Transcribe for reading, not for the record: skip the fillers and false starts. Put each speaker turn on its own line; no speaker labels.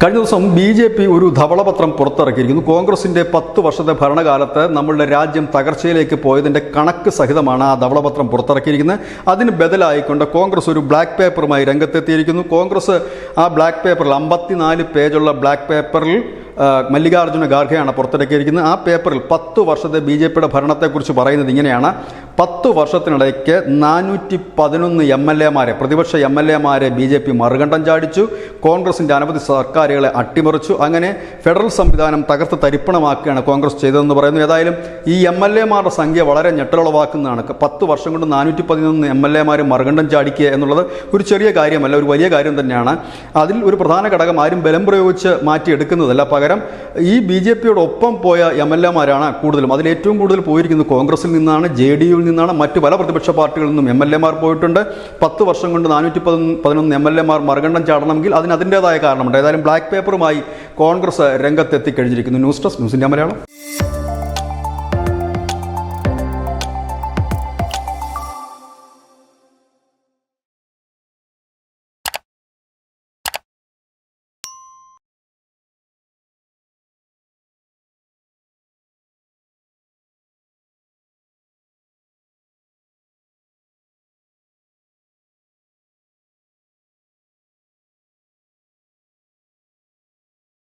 കഴിഞ്ഞ ദിവസം BJP ഒരു ധവളപത്രം പുറത്തിറക്കിയിരിക്കുന്നു. കോൺഗ്രസിന്റെ 10 വർഷത്തെ ഭരണകാലത്ത് നമ്മളുടെ രാജ്യം തകർച്ചയിലേക്ക് പോയതിന്റെ കണക്ക് സഹിതമാണ് ആ ധവളപത്രം പുറത്തിറക്കിയിരിക്കുന്നത്. അതിന് ബദലായിക്കൊണ്ട് കോൺഗ്രസ് ഒരു ബ്ലാക്ക് പേപ്പറുമായി രംഗത്തെത്തിയിരിക്കുന്നു. കോൺഗ്രസ് ആ ബ്ലാക്ക് പേപ്പറിൽ 54 പേജുള്ള ബ്ലാക്ക് പേപ്പറിൽ മല്ലികാർജ്ജുന ഖാർഗെയാണ് പുറത്തിറക്കിയിരിക്കുന്നത്. ആ പേപ്പറിൽ 10 വർഷത്തെ BJPയുടെ ഭരണത്തെക്കുറിച്ച് പറയുന്നത് ഇങ്ങനെയാണ്: 10 വർഷത്തിനിടയ്ക്ക് 411 MLA-മാരെ, പ്രതിപക്ഷ MLA-മാരെ BJP മറുകണ്ഠം ചാടിച്ചു. കോൺഗ്രസിൻ്റെ അനവധി സർക്കാരുകളെ അട്ടിമറിച്ചു. അങ്ങനെ ഫെഡറൽ സംവിധാനം തകർത്ത് തരിപ്പണമാക്കുകയാണ് കോൺഗ്രസ് ചെയ്തതെന്ന് പറയുന്നു. ഏതായാലും ഈ MLA-മാരുടെ സംഖ്യ വളരെ ഞെട്ടലുളവാക്കുന്നതാണ്. 10 വർഷം കൊണ്ട് 411 MLA-മാരെ മറുകണ്ഠം ചാടിക്കുക എന്നുള്ളത് ഒരു ചെറിയ കാര്യമല്ല, ഒരു വലിയ കാര്യം തന്നെയാണ്. അതിൽ ഒരു പ്രധാന ഘടകം ആരും ബലം പ്രയോഗിച്ച് മാറ്റിയെടുക്കുന്നതല്ല. പകരം ഈ BJPയോടൊപ്പം പോയ MLA-മാരാണ് കൂടുതലും. അതിലേറ്റവും കൂടുതൽ പോയിരിക്കുന്നത് കോൺഗ്രസിൽ നിന്നാണ്, JDU-ൽ നിന്നാണ്, മറ്റു പല പ്രതിപക്ഷ പാർട്ടികളിൽ നിന്നും MLA-മാർ പോയിട്ടുണ്ട്. 10 വർഷം കൊണ്ട് 411 MLA-മാർ മറുകണ്ഠം ചാടണമെങ്കിൽ അതിൻ്റെതായ കാരണമുണ്ട്. ഏതായാലും ബ്ലാക്ക് പേപ്പറുമായി കോൺഗ്രസ് രംഗത്തെത്തിക്കഴിഞ്ഞിരിക്കുന്നു. News desk, news India Malayalam.